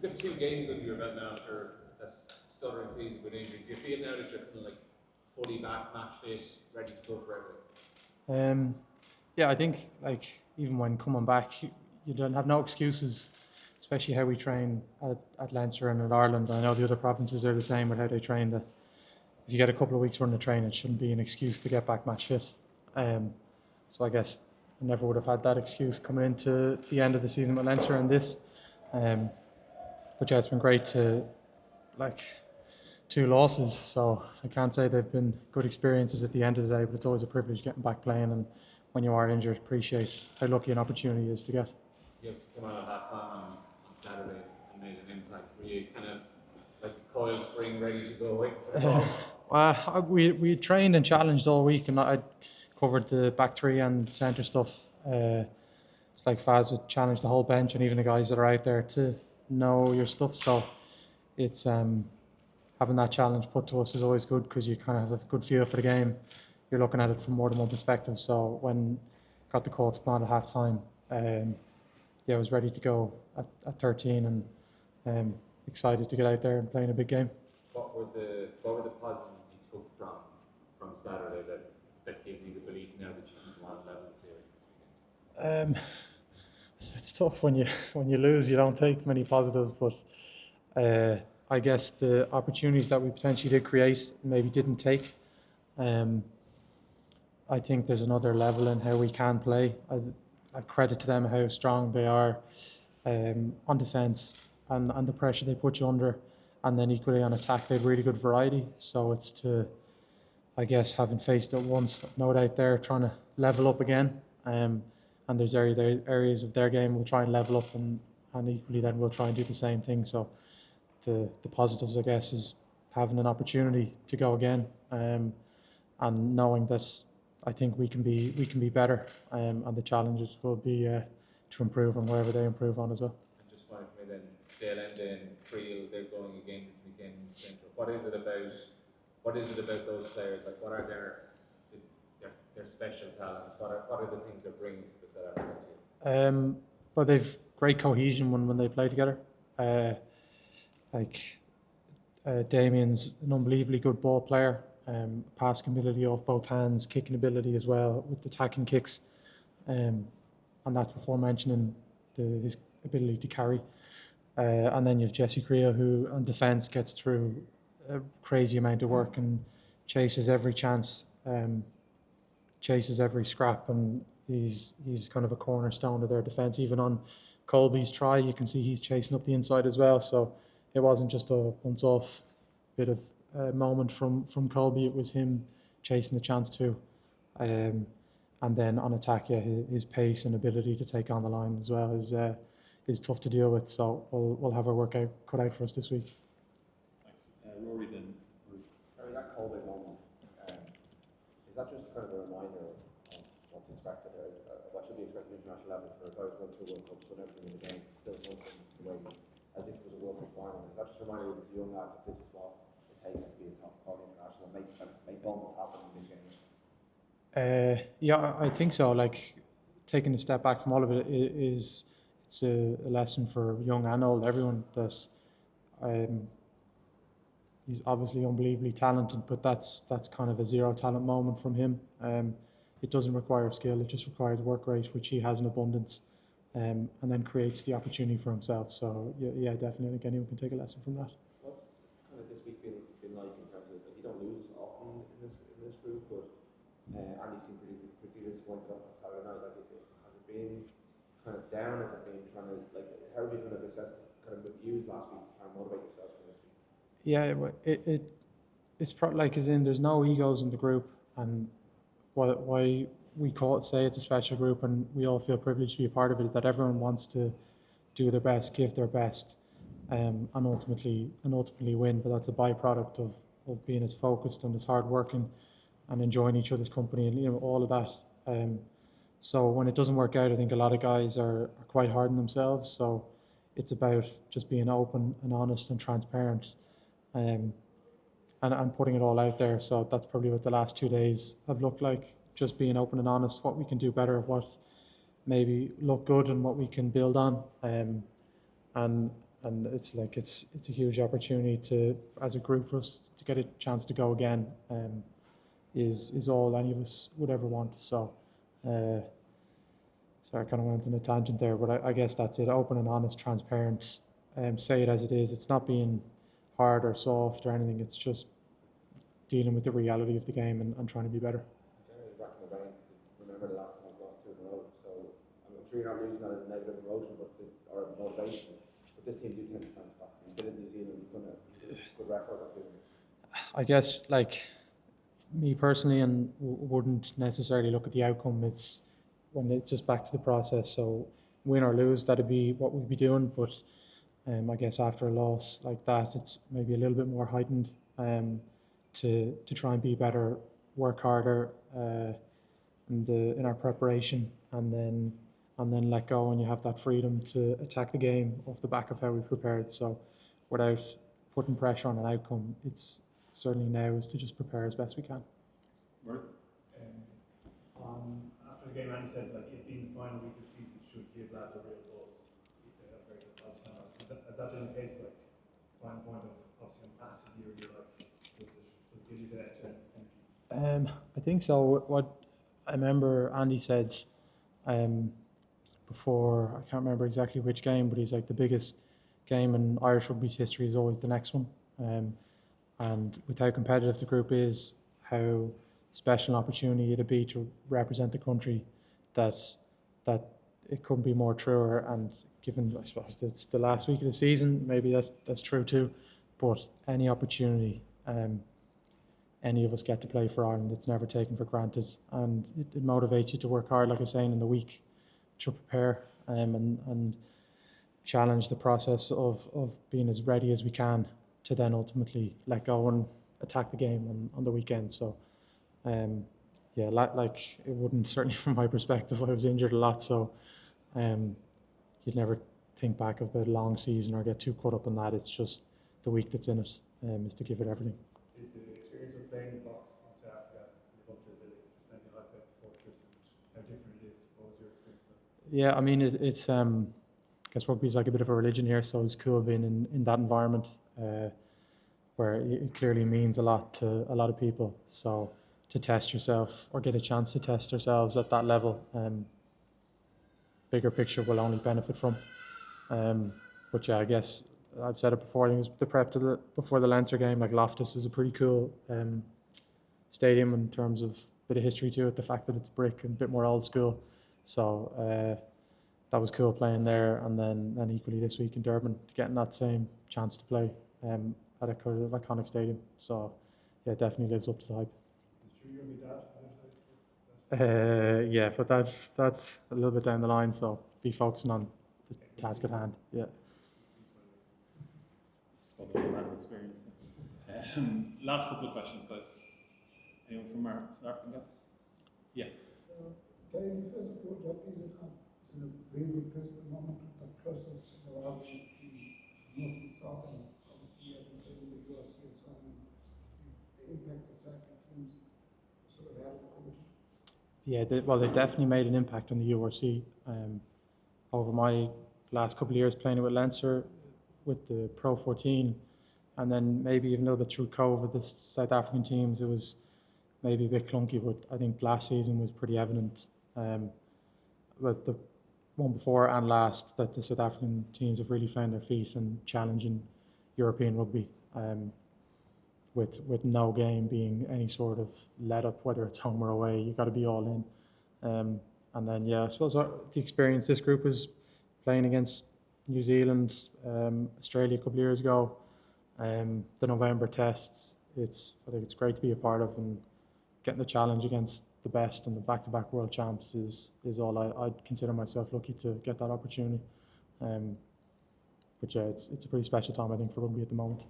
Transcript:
got 2 games under your belt now after that stuttering season with injury. Do you feel now that you're kind of like fully back, match fit, ready to go for everything? Yeah, I think like even when coming back, you don't have no excuses, especially how we train at Leinster and at Ireland. I know the other provinces are the same with how they train. That if you get a couple of weeks run of training, it shouldn't be an excuse to get back match fit. So I guess I never would have had that excuse coming into the end of the season with Leinster and this. But yeah, it's been great to like 2 losses, so I can't say they've been good experiences at the end of the day, but it's always a privilege getting back playing, and when you are injured, appreciate how lucky an opportunity is to get. You have to come out at half time on Saturday and made an impact. Were you kind of like a coiled spring ready to go waiting for the ball? We trained and challenged all week, and I covered the back three and centre stuff. It's like Faz would challenge the whole bench and even the guys that are out there to know your stuff. So it's having that challenge put to us is always good because you kind of have a good feel for the game. You're looking at it from more than one perspective. So when got the call to come on at half time, yeah, I was ready to go at 13 and excited to get out there and play in a big game. What were the positives you took from Saturday that gives you the belief now that you can go on level the series this weekend? It's tough when you lose. You don't take many positives, but I guess the opportunities that we potentially did create maybe didn't take. I think there's another level in how we can play. I credit to them how strong they are on defence and the pressure they put you under, and then equally on attack they have really good variety. So it's to, I guess, having faced it once, no doubt they're trying to level up again. And there's areas of their game we'll try and level up, and equally then we'll try and do the same thing. So the positives, I guess, is having an opportunity to go again, and knowing that I think we can be better, and the challenges will be to improve on wherever they improve on as well. And just finally for me then, Dale Enda and Creel, they're going again this weekend in the centre. What is it about those players? Like, what are their special talents? What are the things they're bringing to the South African team? But they've great cohesion when they play together. Damien's an unbelievably good ball player, passing ability off both hands, kicking ability as well with attacking kicks, and that's before mentioning his ability to carry. And then you have Jesse Creel, who on defence gets through a crazy amount of work and chases every chance, chases every scrap, and he's kind of a cornerstone of their defence. Even on Colby's try, you can see he's chasing up the inside as well. So it wasn't just a once-off bit of moment from Colby, it was him chasing the chance too. And then on attack, yeah, his pace and ability to take on the line as well is tough to deal with. So we'll have our work cut out for us this week. Thanks. Rory, then. Garry, that Colby moment, is that just kind of a reminder of what's expected, what should be expected at international level for guys going to World Cups, when everything in the game still goes the way as if it was a World Cup final? Is that just a reminder of the young lads that this is what it takes to be a top quality international, make moments happen in big games? Yeah, I think so. Like, taking a step back from all of it it's a lesson for young and old, everyone, that he's obviously unbelievably talented, but that's kind of a zero talent moment from him. It doesn't require skill, it just requires work rate, which he has in abundance, and then creates the opportunity for himself. So yeah, definitely, I think anyone can take a lesson from that. What's kind of this week been like in terms of, you don't lose often in this group, but Andy seemed pretty disappointed on Saturday night. Like, has it been kind of down? Has it been trying to, like, how have you kind of assessed, kind of used last week to try and motivate yourself for this week? Yeah, it's like, as in, there's no egos in the group, and why we say it's a special group, and we all feel privileged to be a part of it, that everyone wants to do their best, give their best, and ultimately win. But that's a byproduct of being as focused and as hardworking and enjoying each other's company, and all of that. So when it doesn't work out, I think a lot of guys are quite hard on themselves. So it's about just being open and honest and transparent, and putting it all out there. So that's probably what the last 2 days have looked like, just being open and honest, what we can do better, what maybe look good and what we can build on, and and it's like it's a huge opportunity to, as a group, for us to get a chance to go again. Is all any of us would ever want. So, sorry, I kind of went on a tangent there, but I guess that's it. Open and honest, transparent. Say it as it is. It's not being hard or soft or anything. It's just dealing with the reality of the game and trying to be better. Generally racking the brain to remember the last time we've lost 2 in a row. So I'm sure you're not using that as a negative emotion, or motivation. But this team do tend to bounce back. You did it in New Zealand. You've done a good record of doing it. I guess, like, me personally, and wouldn't necessarily look at the outcome. It's when it's just back to the process. So win or lose, that'd be what we'd be doing. But I guess after a loss like that, it's maybe a little bit more heightened to try and be better, work harder in our preparation, and then let go, and you have that freedom to attack the game off the back of how we prepared. So without putting pressure on an outcome, it's certainly now is to just prepare as best we can. After the game, Andy said, like, it being the final week of the season should give lads a real buzz if they have very good positive time. Has that been the case? Like, final point of obviously a massive year of your life, does it give you that energy? I think so. What I remember Andy said before, I can't remember exactly which game, but he's like, the biggest game in Irish rugby's history is always the next one. And with how competitive the group is, how special an opportunity it'd be to represent the country, that it couldn't be more truer. And given, I suppose, it's the last week of the season, maybe that's true too. But any opportunity, any of us get to play for Ireland, it's never taken for granted, and it motivates you to work hard, like I was saying, in the week, to prepare and challenge the process of being as ready as we can to then ultimately let go and attack the game on the weekend. So, yeah, like it wouldn't, certainly from my perspective, I was injured a lot, so you'd never think back about a long season or get too caught up in that. It's just the week that's in it is to give it everything. Did the experience of playing the box in South Africa live up to the ability? Just maybe like that fortress and how different it is. What was your experience like? Yeah, I mean, it's I guess rugby is like a bit of a religion here, so it's cool being in that environment where it clearly means a lot to a lot of people. So to test yourself or get a chance to test ourselves at that level, bigger picture will only benefit from. But yeah, I guess I've said it before, I think it was the prep before the Leinster game, like Loftus is a pretty cool stadium in terms of a bit of history to it, the fact that it's brick and a bit more old school. So that was cool playing there, and then equally this week in Durban, getting that same chance to play at a kind of iconic stadium. So yeah, it definitely lives up to the hype. Is you and your dad? Yeah, but that's a little bit down the line, so be focusing on the task at hand. Yeah. Spoken about random experience. Last couple of questions, guys. Anyone from our South African guests? Yeah. Playing first of all, Rugby is in a very good place at the moment with the process around the north and south, and obviously I've been playing in the URC and so on. The impact that South African teams sort of had on the coach. Yeah, they definitely made an impact on the URC. Over my last couple of years playing it with Leinster, with the Pro 14, and then maybe even a little bit through COVID, the South African teams, it was maybe a bit clunky, but I think last season was pretty evident, with the one before and last, that the South African teams have really found their feet and challenging European rugby, with no game being any sort of let up, whether it's home or away. You've got to be all in. And then, yeah, I suppose the experience this group is playing against New Zealand, Australia a couple of years ago, the November tests. I think it's great to be a part of, and getting the challenge against the best and the back-to-back world champs is all I'd consider myself lucky to get that opportunity. But yeah, it's a pretty special time, I think, for rugby at the moment.